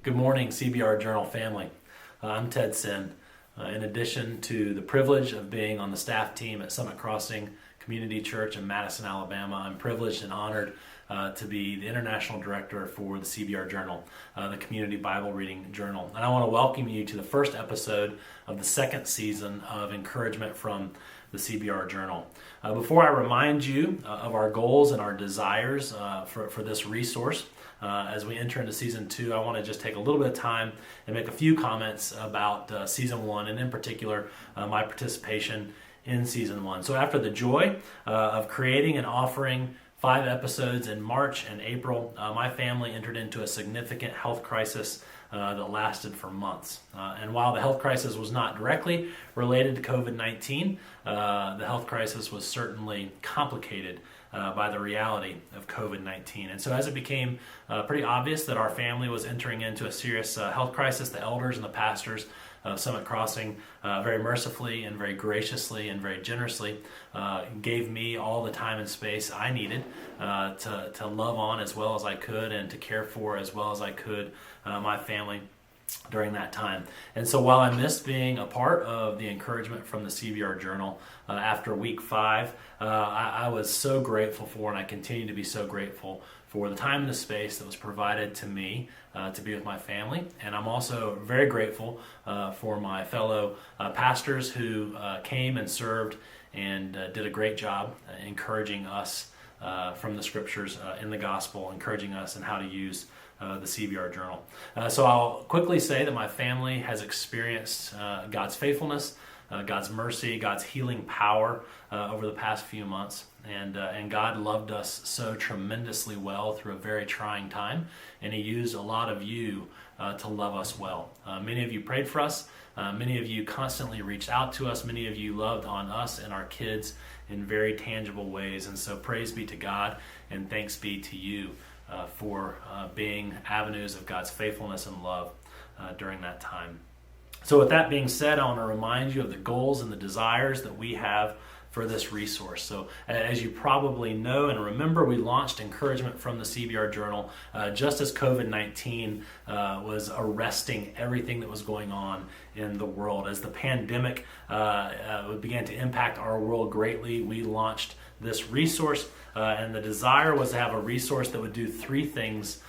Good morning, CBR Journal family. I'm Ted Sin. In addition to the privilege of being on the staff team at Summit Crossing Community Church in Madison, Alabama, I'm privileged and honored to be the International Director for the CBR Journal, the Community Bible Reading Journal. And I want to welcome you to the first episode of the second season of Encouragement from the CBR Journal. Before I remind you of our goals and our desires for this resource, as we enter into season 2, I want to just take a little bit of time and make a few comments about season 1, and in particular, my participation in season 1. So after the joy of creating and offering 5 episodes in March and April, my family entered into a significant health crisis that lasted for months. And while the health crisis was not directly related to COVID-19, the health crisis was certainly complicated by the reality of COVID-19. And so as it became pretty obvious that our family was entering into a serious health crisis, the elders and the pastors of Summit Crossing very mercifully and very graciously and very generously gave me all the time and space I needed to love on as well as I could and to care for as well as I could my family during that time. And so while I missed being a part of the encouragement from the CBR Journal after week 5, I was so grateful for, and I continue to be so grateful for the time and the space that was provided to me to be with my family. And I'm also very grateful for my fellow pastors who came and served and did a great job encouraging us from the scriptures in the gospel, encouraging us in how to use the CBR Journal. So I'll quickly say that my family has experienced God's faithfulness, God's mercy, God's healing power over the past few months. And God loved us so tremendously well through a very trying time. And He used a lot of you to love us well. Many of you prayed for us. Many of you constantly reached out to us. Many of you loved on us and our kids in very tangible ways. And so praise be to God and thanks be to you for being avenues of God's faithfulness and love during that time. So with that being said, I want to remind you of the goals and the desires that we have for this resource. So as you probably know and remember, we launched Encouragement from the CBR Journal just as COVID-19 was arresting everything that was going on in the world. As the pandemic began to impact our world greatly, we launched this resource, and the desire was to have a resource that would do 3 things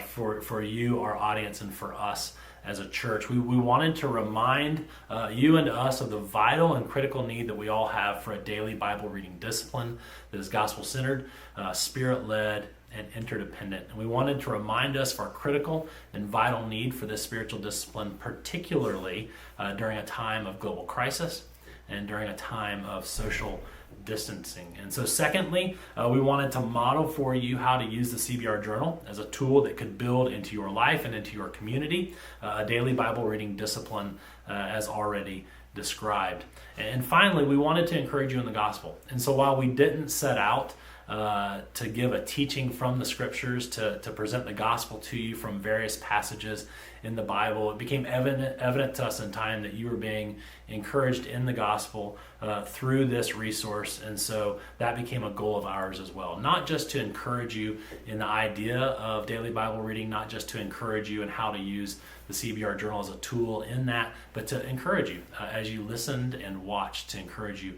for you, our audience, and for us as a church. We wanted to remind you and us of the vital and critical need that we all have for a daily Bible reading discipline that is gospel-centered, spirit-led, and interdependent. And we wanted to remind us of our critical and vital need for this spiritual discipline, particularly during a time of global crisis and during a time of social distancing. And so secondly, we wanted to model for you how to use the CBR Journal as a tool that could build into your life and into your community a daily Bible reading discipline as already described. And finally, we wanted to encourage you in the gospel. And so while we didn't set out to give a teaching from the scriptures to present the gospel to you from various passages in the Bible, it became evident to us in time that you were being encouraged in the gospel through this resource. And so that became a goal of ours as well. Not just to encourage you in the idea of daily Bible reading, not just to encourage you in how to use the CBR Journal as a tool in that, but to encourage you as you listened and watched, to encourage you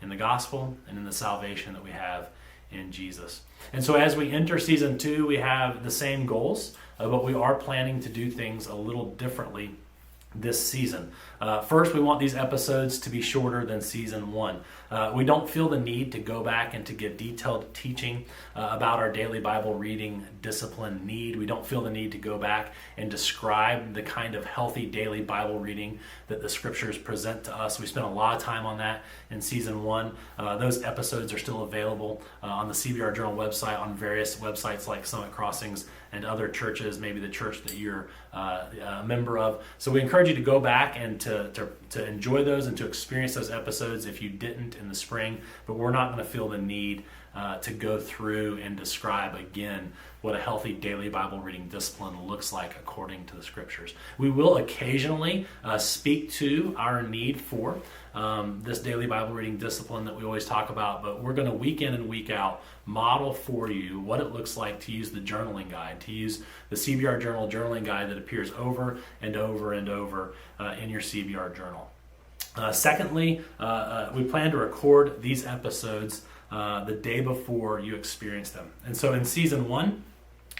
in the gospel and in the salvation that we have in Jesus. And so as we enter season 2, we have the same goals, but we are planning to do things a little differently this season. First, we want these episodes to be shorter than season 1. We don't feel the need to go back and to give detailed teaching about our daily Bible reading discipline need. We don't feel the need to go back and describe the kind of healthy daily Bible reading that the scriptures present to us. We spent a lot of time on that in season 1. Those episodes are still available on the CBR Journal website, on various websites like Summit Crossings and other churches, maybe the church that you're a member of. So we encourage you to go back and to enjoy those and to experience those episodes if you didn't in the spring, but we're not going to feel the need to go through and describe again what a healthy daily Bible reading discipline looks like according to the Scriptures. We will occasionally speak to our need for this daily Bible reading discipline that we always talk about, but we're going to week in and week out model for you what it looks like to use the journaling guide, to use the CBR journal journaling guide that appears over and over and over in your CBR journal. Secondly, we plan to record these episodes the day before you experience them. And so in season 1,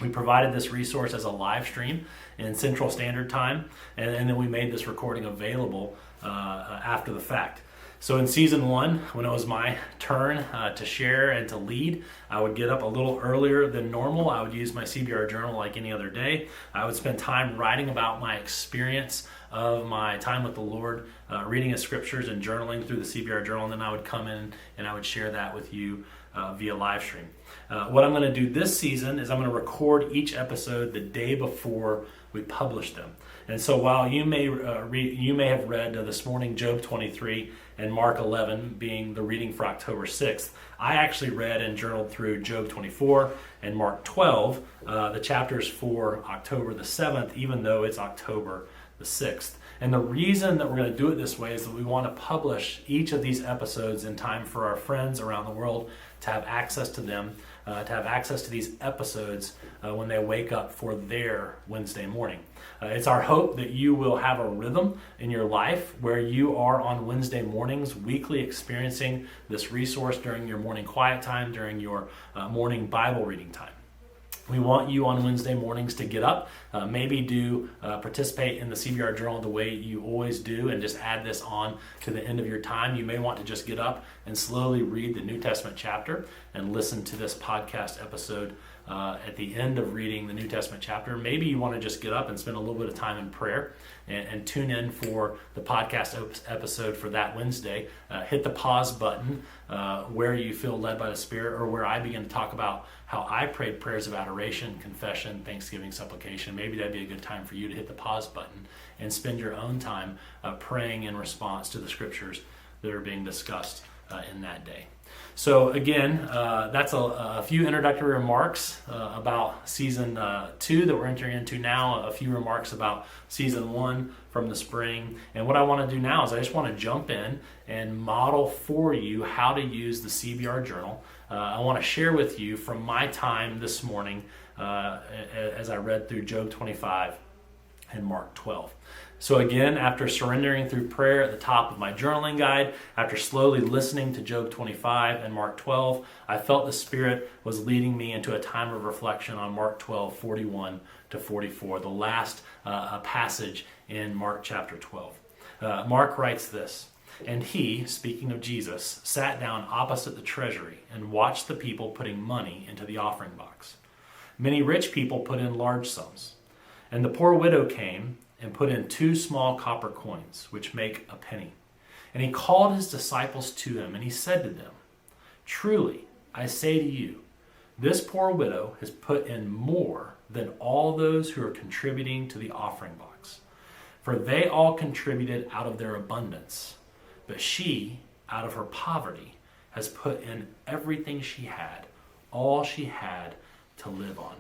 we provided this resource as a live stream in Central Standard Time, and then we made this recording available after the fact. So in season 1, when it was my turn to share and to lead, I would get up a little earlier than normal. I would use my CBR journal like any other day. I would spend time writing about my experience of my time with the Lord, reading His Scriptures and journaling through the CBR journal, and then I would come in and I would share that with you via live stream. What I'm going to do this season is I'm going to record each episode the day before we publish them. And so while you may have read this morning Job 23 and Mark 11 being the reading for October 6th, I actually read and journaled through Job 24 and Mark 12, the chapters for October the 7th, even though it's October the 6th. And the reason that we're going to do it this way is that we want to publish each of these episodes in time for our friends around the world to have access to them, to have access to these episodes when they wake up for their Wednesday morning. It's our hope that you will have a rhythm in your life where you are on Wednesday mornings weekly experiencing this resource during your morning quiet time, during your morning Bible reading time. We want you on Wednesday mornings to get up, maybe participate in the CBR journal the way you always do, and just add this on to the end of your time. You may want to just get up and slowly read the New Testament chapter and listen to this podcast episode at the end of reading the New Testament chapter. Maybe you want to just get up and spend a little bit of time in prayer and tune in for the podcast episode for that Wednesday. Hit the pause button where you feel led by the Spirit, or where I begin to talk about how I prayed prayers of adoration, confession, thanksgiving, supplication. Maybe that'd be a good time for you to hit the pause button and spend your own time praying in response to the Scriptures that are being discussed in that day. So again, that's a few introductory remarks about season 2 that we're entering into now, a few remarks about season 1 from the spring. And what I want to do now is I just want to jump in and model for you how to use the CBR journal. I want to share with you from my time this morning as I read through Job 25 and Mark 12. So again, after surrendering through prayer at the top of my journaling guide, after slowly listening to Job 25 and Mark 12, I felt the Spirit was leading me into a time of reflection on Mark 12, 41 to 44, the last passage in Mark chapter 12. Mark writes this: "And he," speaking of Jesus, "sat down opposite the treasury and watched the people putting money into the offering box. Many rich people put in large sums, and the poor widow came and put in 2 small copper coins, which make a penny. And he called his disciples to him, and he said to them, 'Truly, I say to you, this poor widow has put in more than all those who are contributing to the offering box. For they all contributed out of their abundance, but she, out of her poverty, has put in everything she had, all she had to live on.'"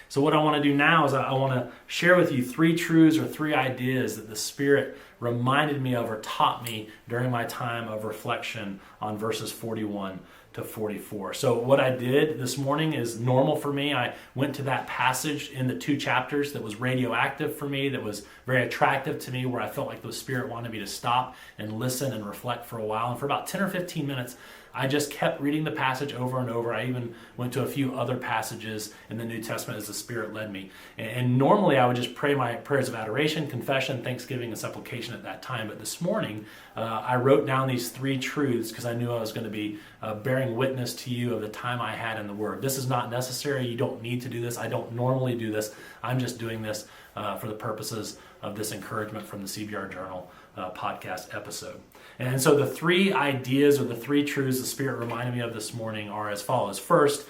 So what I want to do now is I want to share with you 3 truths or 3 ideas that the Spirit reminded me of or taught me during my time of reflection on verses 41 to 44. So what I did this morning is normal for me. I went to that passage in the 2 chapters that was radioactive for me, that was very attractive to me, where I felt like the Spirit wanted me to stop and listen and reflect for a while. And for about 10 or 15 minutes, I just kept reading the passage over and over. I even went to a few other passages in the New Testament as the Spirit led me. And normally I would just pray my prayers of adoration, confession, thanksgiving, and supplication at that time. But this morning, I wrote down these 3 truths because I knew I was going to be bearing witness to you of the time I had in the Word. This is not necessary. You don't need to do this. I don't normally do this. I'm just doing this for the purposes of this encouragement from the CBR Journal podcast episode. And so the 3 ideas or the 3 truths the Spirit reminded me of this morning are as follows. First,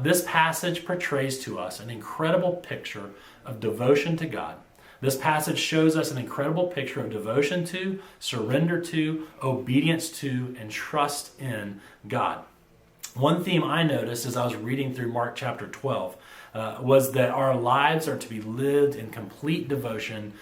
this passage portrays to us an incredible picture of devotion to God. This passage shows us an incredible picture of devotion to, surrender to, obedience to, and trust in God. One theme I noticed as I was reading through Mark chapter 12 was that our lives are to be lived in complete devotion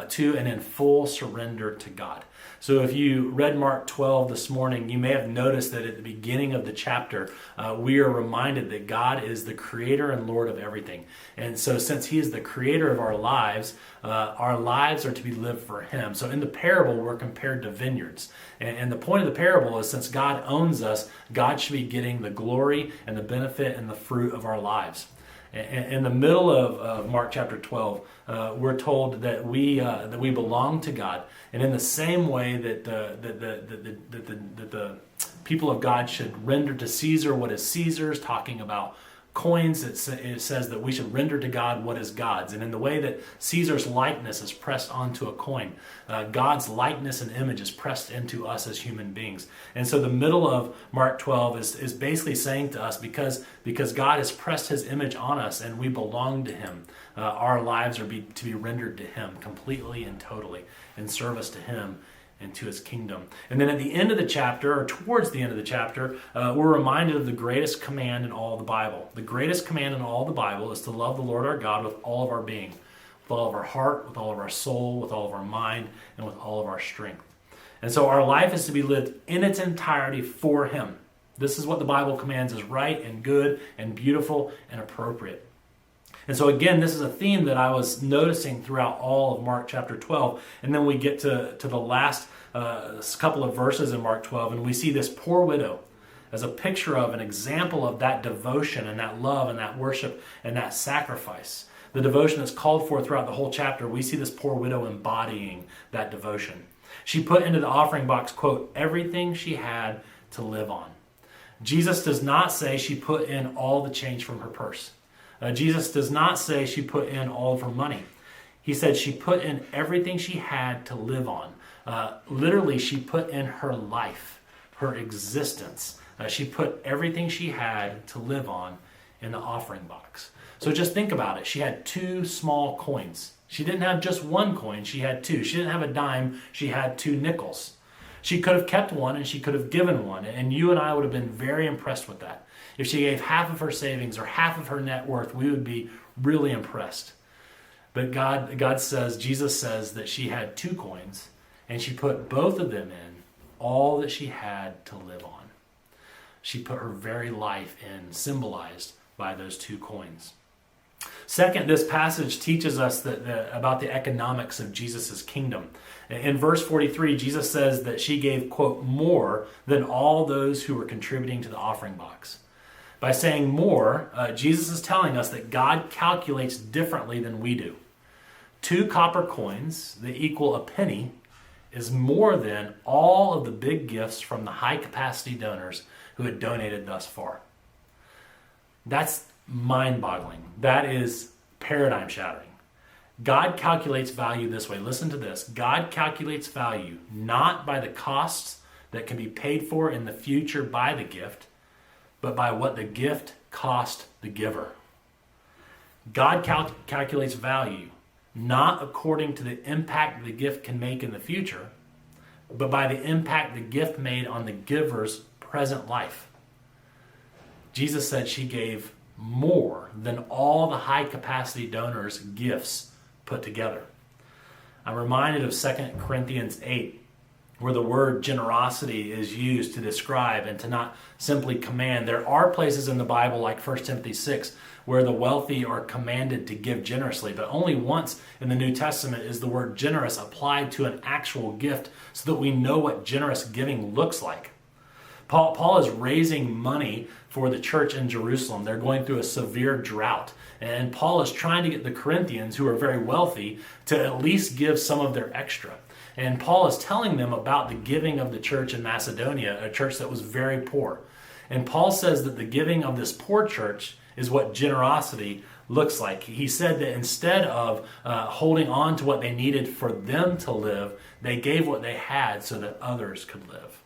to and in full surrender to God. So if you read Mark 12 this morning, you may have noticed that at the beginning of the chapter, we are reminded that God is the creator and Lord of everything. And so since he is the creator of our lives are to be lived for him. So in the parable, we're compared to vineyards. And the point of the parable is, since God owns us, God should be getting the glory and the benefit and the fruit of our lives. In the middle of Mark chapter 12, we're told that we belong to God, and in the same way that the people of God should render to Caesar what is Caesar's, talking about coins, it says that we should render to God what is God's. And in the way that Caesar's likeness is pressed onto a coin, God's likeness and image is pressed into us as human beings. And so the middle of Mark 12 is basically saying to us, because God has pressed his image on us and we belong to him, our lives are to be rendered to him completely and totally in service to him and to his kingdom. And then at the end of the chapter, or towards the end of the chapter, we're reminded of the greatest command in all the Bible. The greatest command in all the Bible is to love the Lord our God with all of our being, with all of our heart, with all of our soul, with all of our mind, and with all of our strength. And so our life is to be lived in its entirety for him. This is what the Bible commands is right and good and beautiful and appropriate. And so again, this is a theme that I was noticing throughout all of Mark chapter 12. And then we get to the last couple of verses in Mark 12, and we see this poor widow as a picture of, an example of that devotion and that love and that worship and that sacrifice. The devotion that's called for throughout the whole chapter, we see this poor widow embodying that devotion. She put into the offering box, quote, everything she had to live on. Jesus does not say she put in all the change from her purse. Jesus does not say she put in all of her money. He said she put in everything she had to live on. Literally, she put in her life, her existence. She put everything she had to live on in the offering box. So just think about it. She had 2 small coins. She didn't have just 1 coin. She had 2. She didn't have a dime. She had 2 nickels. She could have kept 1 and she could have given 1. And you and I would have been very impressed with that. If she gave half of her savings or half of her net worth, we would be really impressed. But Jesus says that she had 2 coins, and she put both of them in, all that she had to live on. She put her very life in, symbolized by those 2 coins. Second, this passage teaches us about the economics of Jesus' kingdom. In verse 43, Jesus says that she gave, quote, more than all those who were contributing to the offering box. By saying more, Jesus is telling us that God calculates differently than we do. 2 copper coins that equal a penny is more than all of the big gifts from the high-capacity donors who had donated thus far. That's mind-boggling. That is paradigm-shattering. God calculates value this way. Listen to this. God calculates value not by the costs that can be paid for in the future by the gift, but by what the gift cost the giver. God calculates value not according to the impact the gift can make in the future, but by the impact the gift made on the giver's present life. Jesus said she gave more than all the high-capacity donors' gifts put together. I'm reminded of 2 Corinthians 8, where the word generosity is used to describe and to not simply command. There are places in the Bible, like 1 Timothy 6, where the wealthy are commanded to give generously, but only once in the New Testament is the word generous applied to an actual gift so that we know what generous giving looks like. Paul is raising money for the church in Jerusalem. They're going through a severe drought. And Paul is trying to get the Corinthians, who are very wealthy, to at least give some of their extra. And Paul is telling them about the giving of the church in Macedonia, a church that was very poor. And Paul says that the giving of this poor church is what generosity looks like. He said that instead of holding on to what they needed for them to live, they gave what they had so that others could live.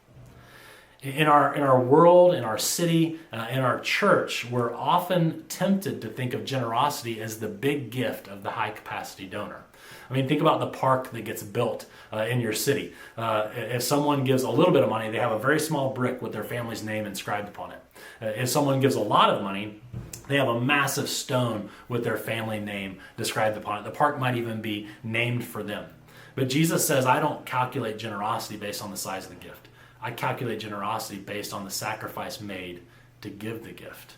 In our world, in our city, in our church, we're often tempted to think of generosity as the big gift of the high-capacity donor. I mean, think about the park that gets built in your city. If someone gives a little bit of money, they have a very small brick with their family's name inscribed upon it. If someone gives a lot of money, they have a massive stone with their family name described upon it. The park might even be named for them. But Jesus says, I don't calculate generosity based on the size of the gift. I calculate generosity based on the sacrifice made to give the gift.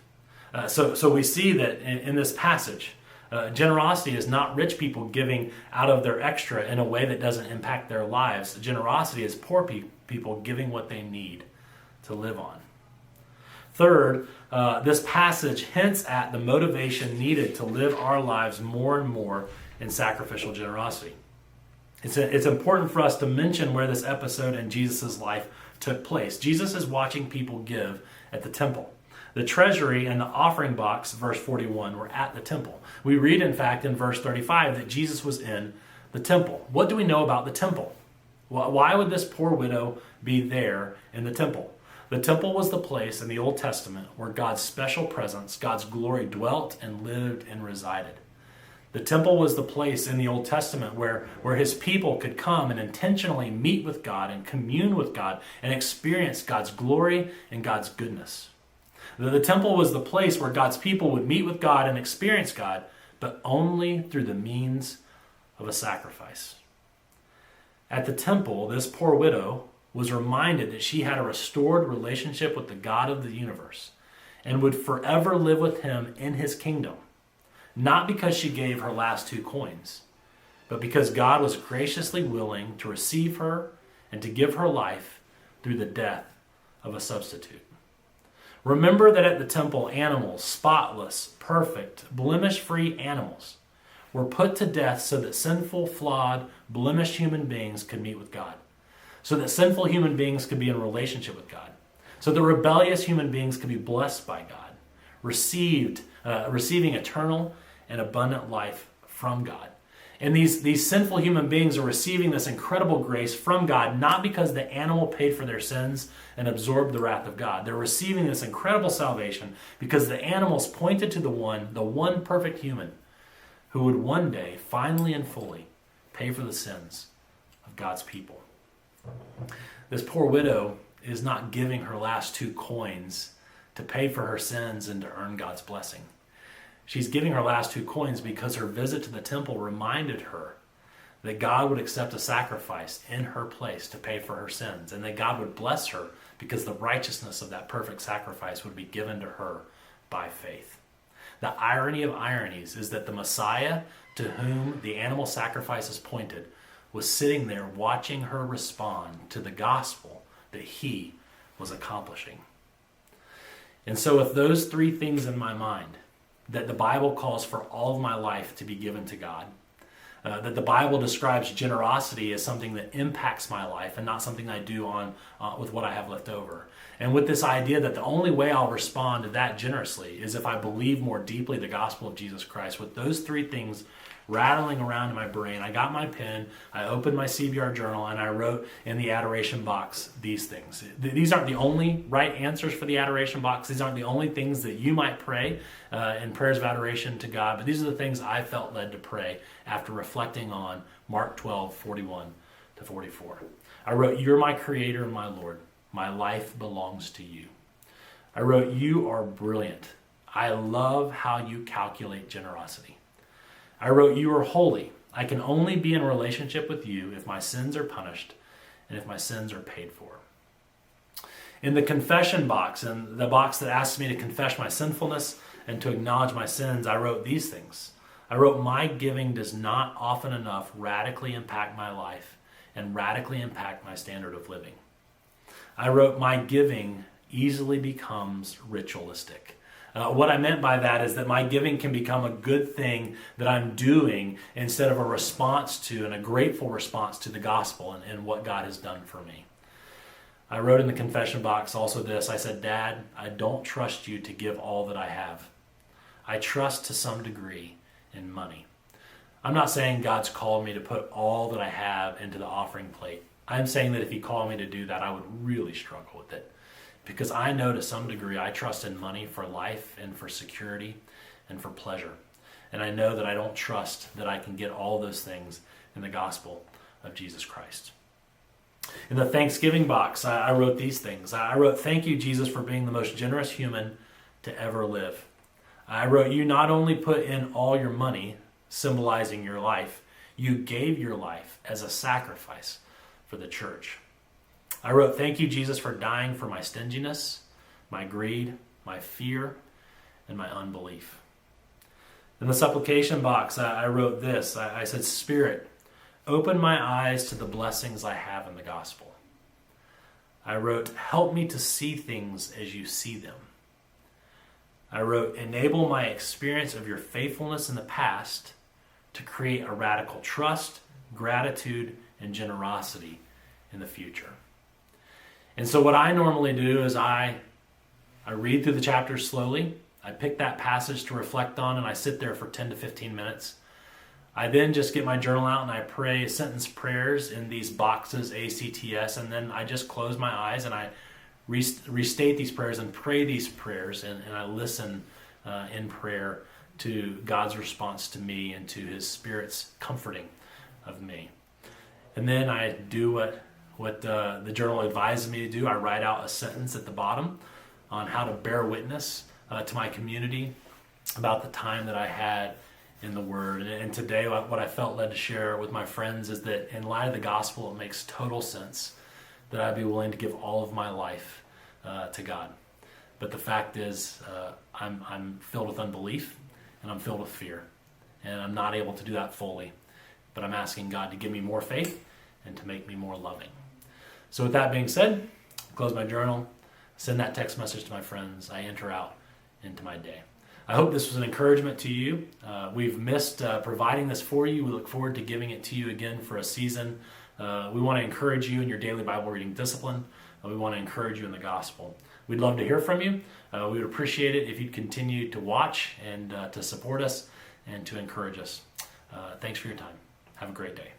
So we see that in this passage, generosity is not rich people giving out of their extra in a way that doesn't impact their lives. Generosity is poor people giving what they need to live on. Third, this passage hints at the motivation needed to live our lives more and more in sacrificial generosity. It's important for us to mention where this episode in Jesus' life took place. Jesus is watching people give at the temple. The treasury and the offering box, verse 41, were at the temple. We read, in fact, in verse 35 that Jesus was in the temple. What do we know about the temple? Why would this poor widow be there in the temple? The temple was the place in the Old Testament where God's special presence, God's glory dwelt and lived and resided. The temple was the place in the Old Testament where his people could come and intentionally meet with God and commune with God and experience God's glory and God's goodness. The temple was the place where God's people would meet with God and experience God, but only through the means of a sacrifice. At the temple, this poor widow was reminded that she had a restored relationship with the God of the universe and would forever live with him in his kingdom. Not because she gave her last 2 coins, but because God was graciously willing to receive her and to give her life through the death of a substitute. Remember that at the temple, animals, spotless, perfect, blemish-free animals, were put to death so that sinful, flawed, blemished human beings could meet with God. So that sinful human beings could be in relationship with God. So that rebellious human beings could be blessed by God, receiving eternal and abundant life from God. And these sinful human beings are receiving this incredible grace from God, not because the animal paid for their sins and absorbed the wrath of God. They're receiving this incredible salvation because the animals pointed to the one perfect human who would one day, finally and fully, pay for the sins of God's people. This poor widow is not giving her last 2 coins to pay for her sins and to earn God's blessing. She's giving her last 2 coins because her visit to the temple reminded her that God would accept a sacrifice in her place to pay for her sins, and that God would bless her because the righteousness of that perfect sacrifice would be given to her by faith. The irony of ironies is that the Messiah to whom the animal sacrifices pointed was sitting there watching her respond to the gospel that he was accomplishing. And so with those 3 things in my mind, that the Bible calls for all of my life to be given to God, that the Bible describes generosity as something that impacts my life and not something I do with what I have left over. And with this idea that the only way I'll respond to that generously is if I believe more deeply the gospel of Jesus Christ. With those 3 things rattling around in my brain, I got my pen, I opened my CBR journal, and I wrote in the adoration box these things. These aren't the only right answers for the adoration box. These aren't the only things that you might pray in prayers of adoration to God, but these are the things I felt led to pray after reflecting on Mark 12:41 to 44. I wrote, "You're my creator and my Lord. My life belongs to you." I wrote, "You are brilliant. I love how you calculate generosity." I wrote, "You are holy. I can only be in relationship with you if my sins are punished and if my sins are paid for." In the confession box, and the box that asks me to confess my sinfulness and to acknowledge my sins, I wrote these things. I wrote, "My giving does not often enough radically impact my life and radically impact my standard of living." I wrote, "My giving easily becomes ritualistic." What I meant by that is that my giving can become a good thing that I'm doing instead of a response to and a grateful response to the gospel and what God has done for me. I wrote in the confession box also this. I said, "Dad, I don't trust you to give all that I have. I trust to some degree in money." I'm not saying God's called me to put all that I have into the offering plate. I'm saying that if he called me to do that, I would really struggle with it. because I know to some degree I trust in money for life and for security and for pleasure. And I know that I don't trust that I can get all those things in the gospel of Jesus Christ. In the Thanksgiving box, I wrote these things. I wrote, "Thank you, Jesus, for being the most generous human to ever live." I wrote, "You not only put in all your money, symbolizing your life, you gave your life as a sacrifice for the church." I wrote, "Thank you, Jesus, for dying for my stinginess, my greed, my fear, and my unbelief." In the supplication box, I wrote this. I said, "Spirit, open my eyes to the blessings I have in the gospel." I wrote, "Help me to see things as you see them." I wrote, "Enable my experience of your faithfulness in the past to create a radical trust, gratitude, and generosity in the future." And so what I normally do is I read through the chapters slowly. I pick that passage to reflect on, and I sit there for 10 to 15 minutes. I then just get my journal out and I pray sentence prayers in these boxes, A.C.T.S, and then I just close my eyes and I restate these prayers and pray these prayers, and I listen in prayer to God's response to me and to His Spirit's comforting of me. And then I do what the journal advises me to do. I write out a sentence at the bottom on how to bear witness to my community about the time that I had in the Word. And today, what I felt led to share with my friends is that in light of the gospel, it makes total sense that I'd be willing to give all of my life to God. But the fact is, I'm filled with unbelief and I'm filled with fear. And I'm not able to do that fully. But I'm asking God to give me more faith and to make me more loving. So with that being said, close my journal, send that text message to my friends. I enter out into my day. I hope this was an encouragement to you. We've missed providing this for you. We look forward to giving it to you again for a season. We want to encourage you in your daily Bible reading discipline. We want to encourage you in the gospel. We'd love to hear from you. We would appreciate it if you'd continue to watch and to support us and to encourage us. Thanks for your time. Have a great day.